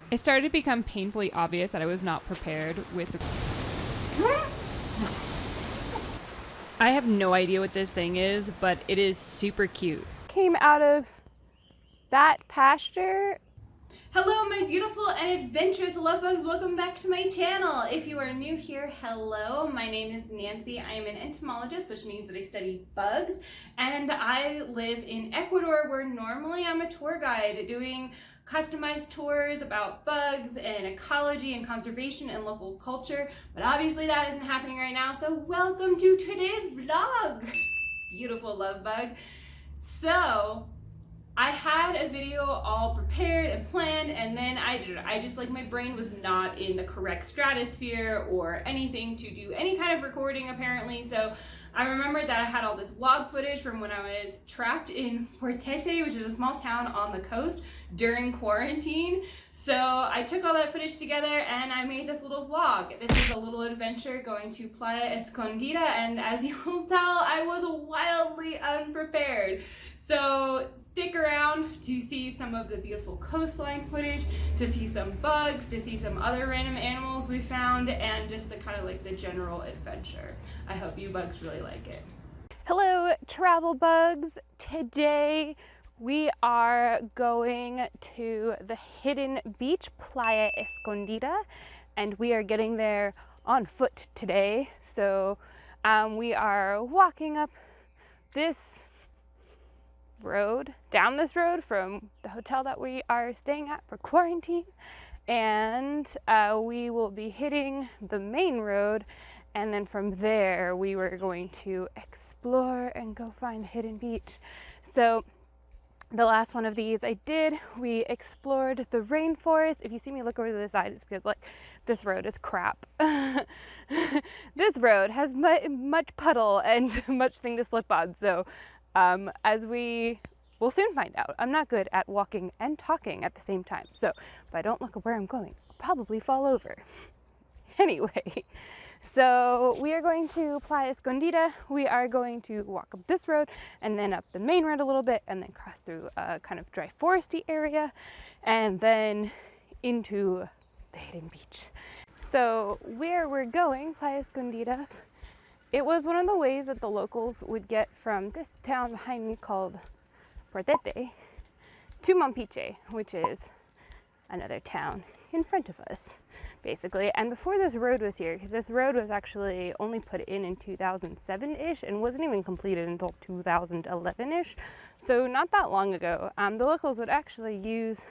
It started to become painfully obvious that I was not prepared with the... I have no idea what this thing is, but it is super cute. Came out of that pasture. Hello my beautiful and adventurous love bugs, welcome back to my channel. If you are new here, hello, my name is Nancy. I am an entomologist, which means that I study bugs, and I live in Ecuador, where normally I'm a tour guide doing customized tours about bugs and ecology and conservation and local culture, but obviously that isn't happening right now, so welcome to today's vlog, beautiful love bug. So I had a video all prepared and planned, and then I just like, my brain was not in the correct stratosphere or anything to do any kind of recording apparently. So I remembered that I had all this vlog footage from when I was trapped in Portete, which is a small town on the coast, during quarantine. So I took all that footage together and I made this little vlog. This is a little adventure going to Playa Escondida, and as you will tell, I was wildly unprepared. So stick around to see some of the beautiful coastline footage, to see some bugs, to see some other random animals we found, and just the kind of like the general adventure. I hope you bugs really like it. Hello, travel bugs. Today we are going to the hidden beach, Playa Escondida, and we are getting there on foot today. So we are walking up this road, down this road from the hotel that we are staying at for quarantine, and we will be hitting the main road, and then from there we were going to explore and go find the hidden beach. So the last one of these I did, we explored the rainforest. If you see me look over to the side, it's because like this road is crap. This road has much puddle and much thing to slip on, so as we will soon find out, I'm not good at walking and talking at the same time. So if I don't look at where I'm going, I'll probably fall over. Anyway, so we are going to Playa Escondida. We are going to walk up this road and then up the main road a little bit and then cross through a kind of dry foresty area and then into the hidden beach. So where we're going, Playa Escondida, it was one of the ways that the locals would get from this town behind me called Portete to Mompiche, which is another town in front of us, basically. And before this road was here, because this road was actually only put in 2007-ish and wasn't even completed until 2011-ish, so not that long ago, the locals would actually use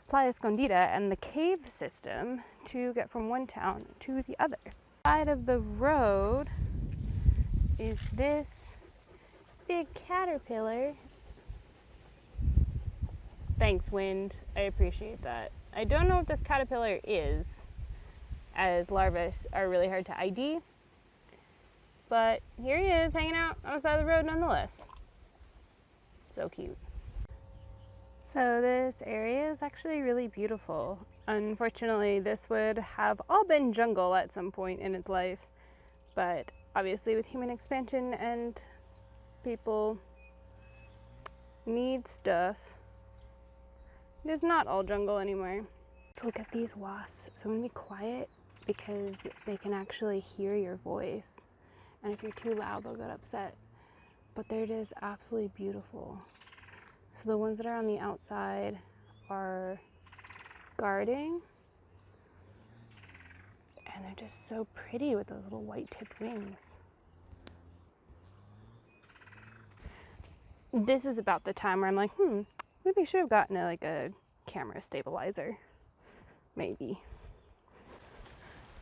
Playa Escondida and the cave system to get from one town to the other. Side of the road is this big caterpillar. Thanks, wind. I appreciate that. I don't know what this caterpillar is, as larvae are really hard to ID, but here he is hanging out on the side of the road nonetheless. So cute. So this area is actually really beautiful. Unfortunately, this would have all been jungle at some point in its life, but obviously with human expansion and people need stuff, it is not all jungle anymore. So look at these wasps. So I'm gonna be quiet because they can actually hear your voice. And if you're too loud, they'll get upset. But they're just absolutely beautiful. So the ones that are on the outside are guarding. And they're just so pretty with those little white tipped wings. This is about the time where I'm like, maybe I should have gotten a camera stabilizer. Maybe.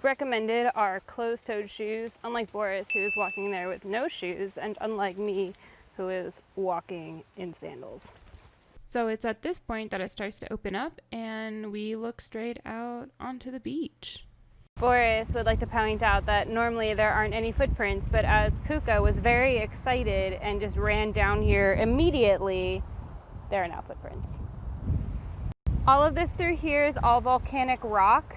Recommended are closed-toed shoes, unlike Boris, who is walking there with no shoes, and unlike me, who is walking in sandals. So it's at this point that it starts to open up and we look straight out onto the beach. Boris would like to point out that normally there aren't any footprints, but as Puka was very excited and just ran down here immediately, there are now footprints. All of this through here is all volcanic rock,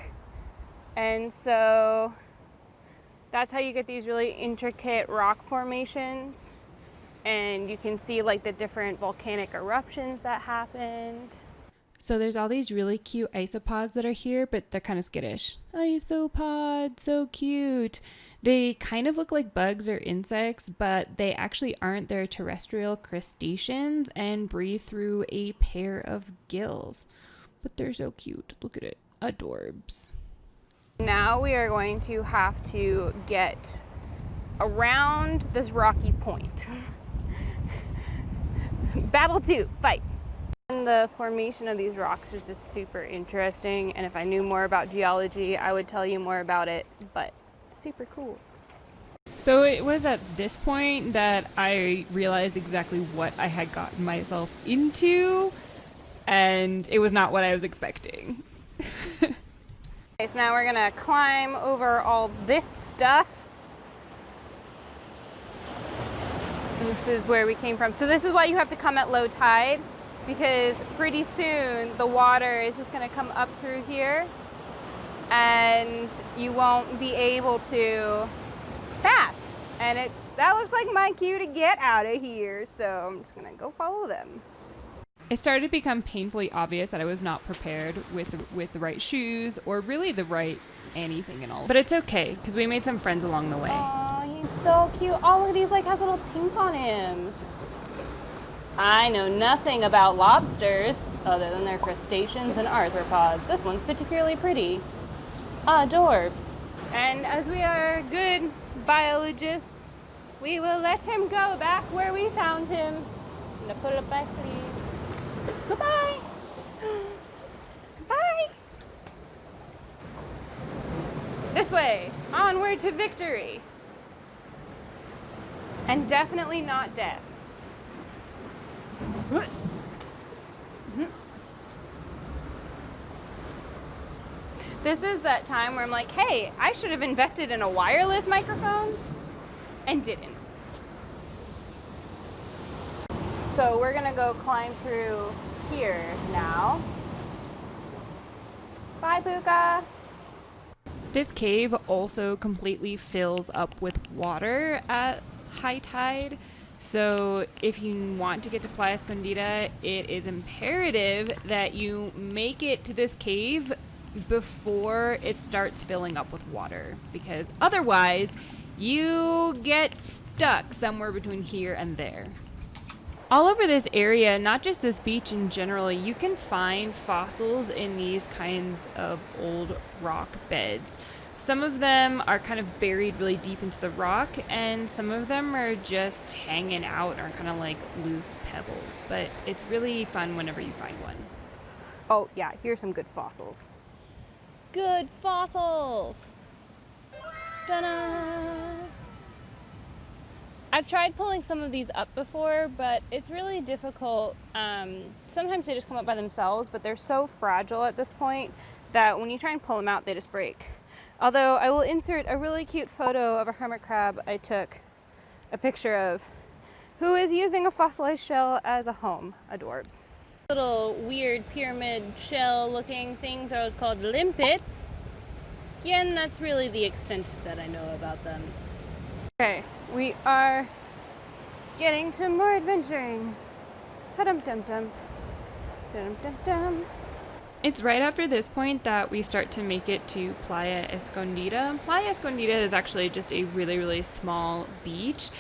and so that's how you get these really intricate rock formations, and you can see like the different volcanic eruptions that happened. So there's all these really cute isopods that are here, but they're kind of skittish. Isopod, so cute. They kind of look like bugs or insects, but they actually aren't. They're terrestrial crustaceans and breathe through a pair of gills. But they're so cute. Look at it. Adorbs. Now we are going to have to get around this rocky point. Battle 2, fight. And the formation of these rocks is just super interesting, and if I knew more about geology, I would tell you more about it, but super cool. So it was at this point that I realized exactly what I had gotten myself into, and it was not what I was expecting. Okay, so now we're gonna climb over all this stuff. And this is where we came from. So this is why you have to come at low tide, because pretty soon the water is just gonna come up through here and you won't be able to pass. And that looks like my cue to get out of here, so I'm just gonna go follow them. It started to become painfully obvious that I was not prepared with the right shoes or really the right anything and all. But it's okay, because we made some friends along the way. Aw, he's so cute. Oh, look at these, like, has little pink on him. I know nothing about lobsters other than their crustaceans and arthropods. This one's particularly pretty. Adorbs. And as we are good biologists, we will let him go back where we found him. I'm gonna put it up my sleeve. Goodbye. Bye. This way, onward to victory. And definitely not death. This is that time where I'm like, hey, I should have invested in a wireless microphone and didn't. So we're gonna go climb through here now. Bye, Puka. This cave also completely fills up with water at high tide. So if you want to get to Playa Escondida, it is imperative that you make it to this cave before it starts filling up with water, because otherwise you get stuck somewhere between here and there. All over this area, not just this beach in general, you can find fossils in these kinds of old rock beds. Some of them are kind of buried really deep into the rock, and some of them are just hanging out or kind of like loose pebbles. But it's really fun whenever you find one. Oh yeah, here's some good fossils. Good fossils! Ta-da! I've tried pulling some of these up before, but it's really difficult. Sometimes they just come up by themselves, but they're so fragile at this point that when you try and pull them out, they just break. Although I will insert a really cute photo of a hermit crab I took a picture of, who is using a fossilized shell as a home. Adorbs. Little weird pyramid shell looking things are called limpets. Again, that's really the extent that I know about them. Okay, we are getting to more adventuring. Ha-dum-dum-dum. Dum-dum-dum. It's right after this point that we start to make it to Playa Escondida. Playa Escondida is actually just a really, really small beach.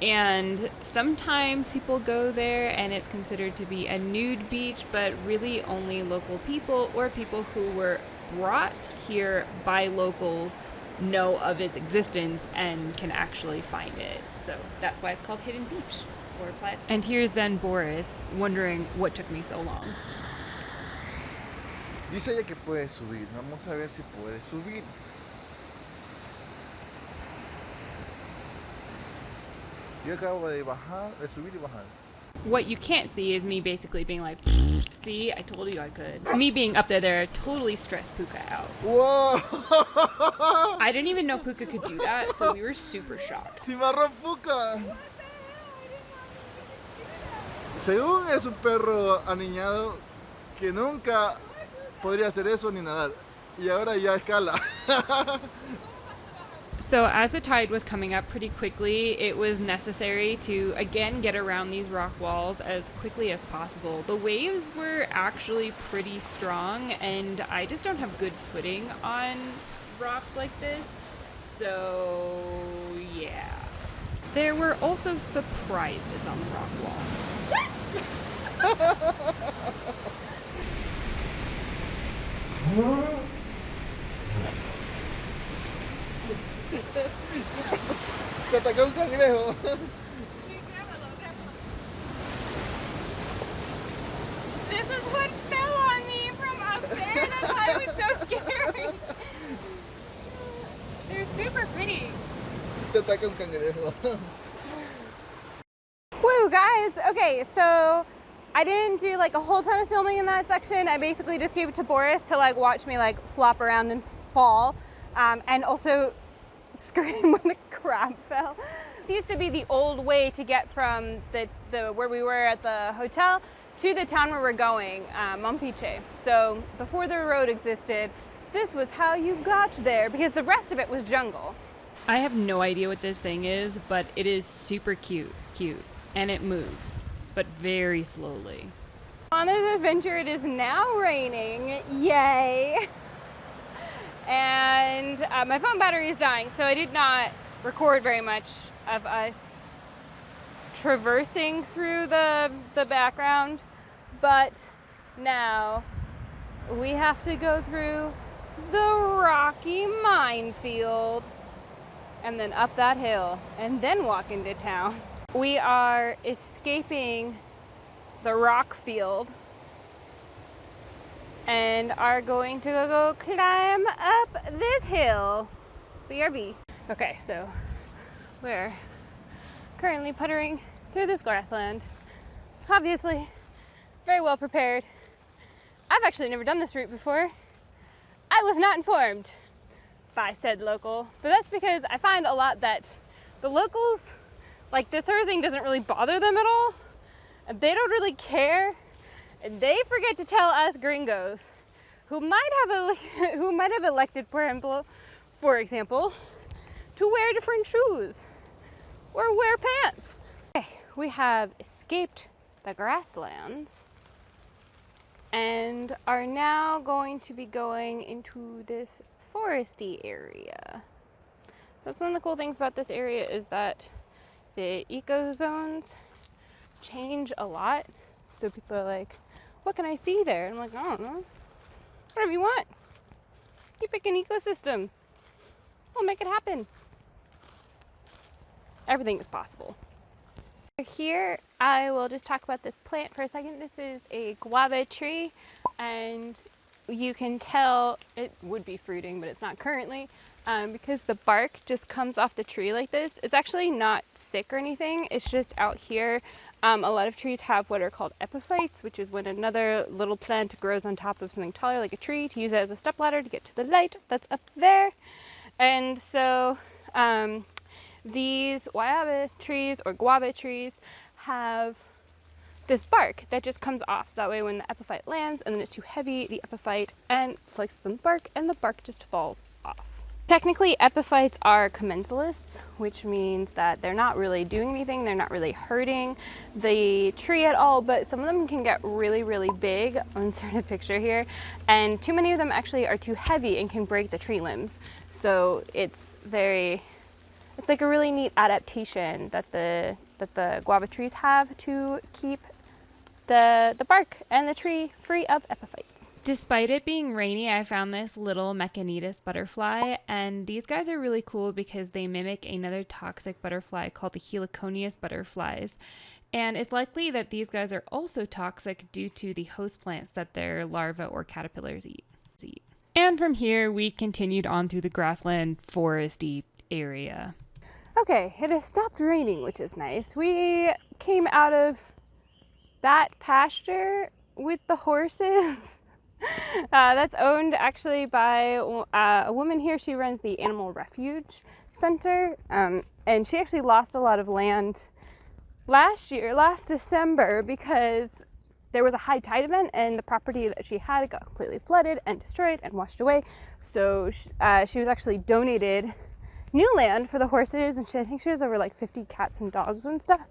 And sometimes people go there and it's considered to be a nude beach, but really only local people or people who were brought here by locals know of its existence and can actually find it. So that's why it's called Hidden Beach or Playa. And here's then Boris wondering what took me so long. Dice ella que puede subir. Vamos a ver si puede subir. Yo acabo de bajar, de subir y bajar. What you can't see is me basically being like, see, I told you I could. Me being up there totally stressed Puka out. ¡Wow! I didn't even know Puka could do that, so we were super shocked. ¡Cimarrón Puka! Según es un perro aniñado que nunca podría hacer eso ni nadar. Y ahora ya escala. So as the tide was coming up pretty quickly, it was necessary to again get around these rock walls as quickly as possible. The waves were actually pretty strong, and I just don't have good footing on rocks like this. So yeah. There were also surprises on the rock wall. Te atacó un cangrejo. This is what fell on me from up there. That's why it was so scary. They're super pretty. Te ataca un cangrejo. Woo, guys. Okay, so I didn't do like a whole ton of filming in that section. I basically just gave it to Boris to like watch me like flop around and fall, and also scream when the crab fell. It used to be the old way to get from the where we were at the hotel to the town where we're going, Mompiche. So before the road existed, this was how you got there, because the rest of it was jungle. I have no idea what this thing is, but it is super cute, and it moves, but very slowly. On this adventure, it is now raining. Yay! And my phone battery is dying, so I did not record very much of us traversing through the background, but now we have to go through the rocky minefield and then up that hill and then walk into town. We are escaping the rock field and are going to go climb up this hill. BRB. Okay, so we're currently puttering through this grassland. Obviously, very well prepared. I've actually never done this route before. I was not informed by said local, but that's because I find a lot that the locals, like, this sort of thing doesn't really bother them at all. And they don't really care. And they forget to tell us gringos who might have elected, for example, to wear different shoes or wear pants. Okay, we have escaped the grasslands and are now going to be going into this foresty area. That's one of the cool things about this area, is that the eco zones change a lot. So people are like, what can I see there? And I'm like, I don't know. Whatever you want. You pick an ecosystem. We'll make it happen. Everything is possible. Here, I will just talk about this plant for a second. This is a guava tree, and you can tell it would be fruiting, but it's not currently, because the bark just comes off the tree like this. It's actually not sick or anything. It's just out here. A lot of trees have what are called epiphytes, which is when another little plant grows on top of something taller like a tree to use it as a stepladder to get to the light that's up there. And so these guava trees or guava trees have this bark that just comes off, so that way when the epiphyte lands and then it's too heavy, the epiphyte and flexes on the bark and the bark just falls off. Technically, epiphytes are commensalists, which means that they're not really doing anything, they're not really hurting the tree at all, but some of them can get really, really big. I'll insert a picture here, and too many of them actually are too heavy and can break the tree limbs. So it's like a really neat adaptation that the guava trees have to keep the bark and the tree free of epiphytes. Despite it being rainy, I found this little Mechanitas butterfly, and these guys are really cool because they mimic another toxic butterfly called the heliconius butterflies. And it's likely that these guys are also toxic due to the host plants that their larvae or caterpillars eat. And from here, we continued on through the grassland foresty area. Okay, it has stopped raining, which is nice. We came out of that pasture with the horses. That's owned actually by a woman here. She runs the Animal Refuge Center, and she actually lost a lot of land last December, because there was a high tide event and the property that she had got completely flooded and destroyed and washed away. So she was actually donated new land for the horses, and I think she has over like 50 cats and dogs and stuff.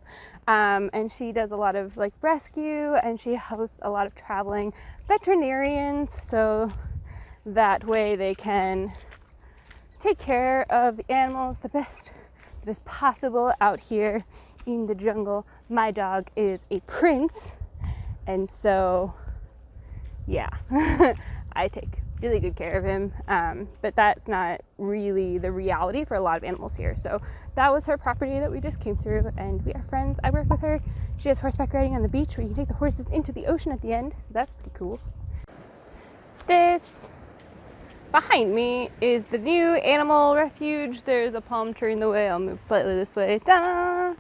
And she does a lot of like rescue, and she hosts a lot of traveling veterinarians, so that way they can take care of the animals the best that is possible out here in the jungle. My dog is a prince, and so yeah, I take really good care of him, but that's not really the reality for a lot of animals here. So that was her property that we just came through, and we are friends. I work with her. She has horseback riding on the beach where you can take the horses into the ocean at the end, so that's pretty cool. This behind me is the new animal refuge. There's a palm tree in the way. I'll move slightly this way. Ta-da!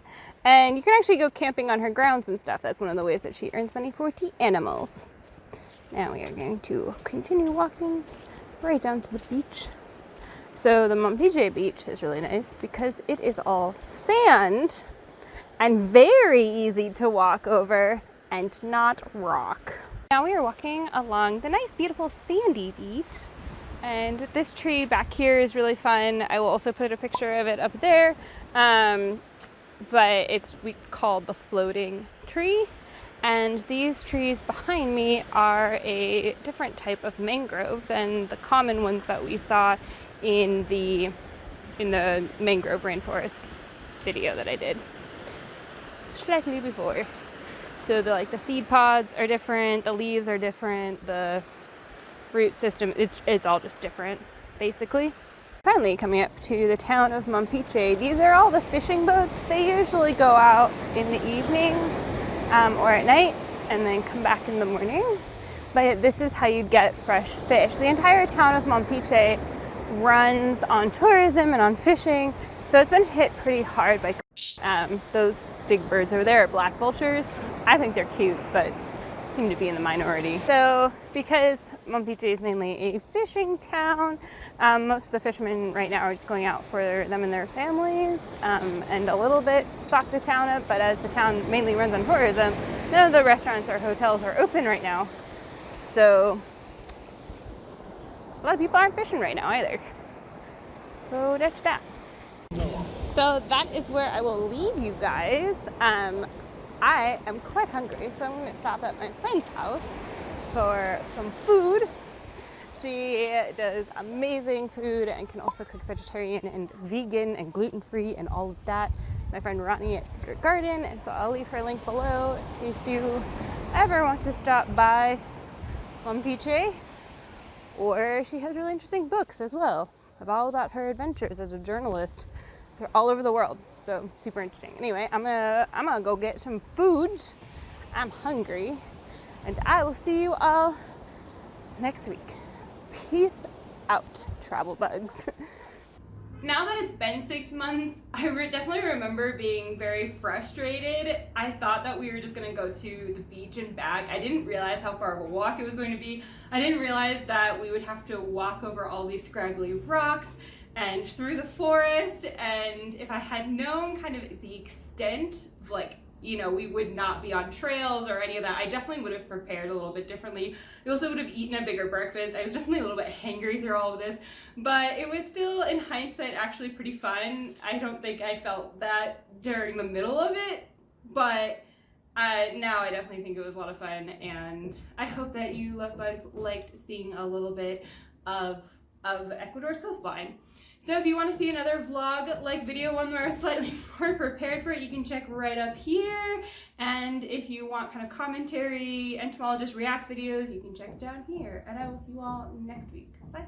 And you can actually go camping on her grounds and stuff. That's one of the ways that she earns money for the animals. Now we are going to continue walking right down to the beach. So the Mompiche beach is really nice because it is all sand and very easy to walk over and not rock. Now we are walking along the nice, beautiful sandy beach. And this tree back here is really fun. I will also put a picture of it up there. But it's called the floating tree. And these trees behind me are a different type of mangrove than the common ones that we saw in the mangrove rainforest video that I did slightly before. So the seed pods are different, the leaves are different, the root system, it's all just different, basically. Finally coming up to the town of Mompiche. These are all the fishing boats. They usually go out in the evenings or at night and then come back in the morning. But this is how you get fresh fish. The entire town of Mompiche runs on tourism and on fishing, so it's been hit pretty hard by those big birds over there are black vultures. I think they're cute, but seem to be in the minority. So because Mompiche is mainly a fishing town, most of the fishermen right now are just going out for them and their families, and a little bit to stock the town up, but as the town mainly runs on tourism, none of the restaurants or hotels are open right now. So a lot of people aren't fishing right now either. So that's that. So that is where I will leave you guys. I am quite hungry, so I'm going to stop at my friend's house for some food. She does amazing food and can also cook vegetarian and vegan and gluten-free and all of that. My friend Roni at Secret Garden, and so I'll leave her link below in case you ever want to stop by Mompiche. Or she has really interesting books as well, all about her adventures as a journalist all over the world. So super interesting. Anyway, I'm gonna go get some food. I'm hungry, and I will see you all next week. Peace out, travel bugs. Now that it's been 6 months, I definitely remember being very frustrated. I thought that we were just gonna go to the beach and back. I didn't realize how far of a walk it was going to be. I didn't realize that we would have to walk over all these scraggly rocks and through the forest, and if I had known kind of the extent of we would not be on trails or any of that, I definitely would have prepared a little bit differently. We also would have eaten a bigger breakfast. I was definitely a little bit hangry through all of this, but it was still, in hindsight, actually pretty fun. I don't think I felt that during the middle of it, but now I definitely think it was a lot of fun, and I hope that you love bugs liked seeing a little bit of Ecuador's coastline. So if you want to see another vlog-like video, one where I'm slightly more prepared for it, you can check right up here. And if you want kind of commentary, entomologist reacts videos, you can check down here. And I will see you all next week. Bye.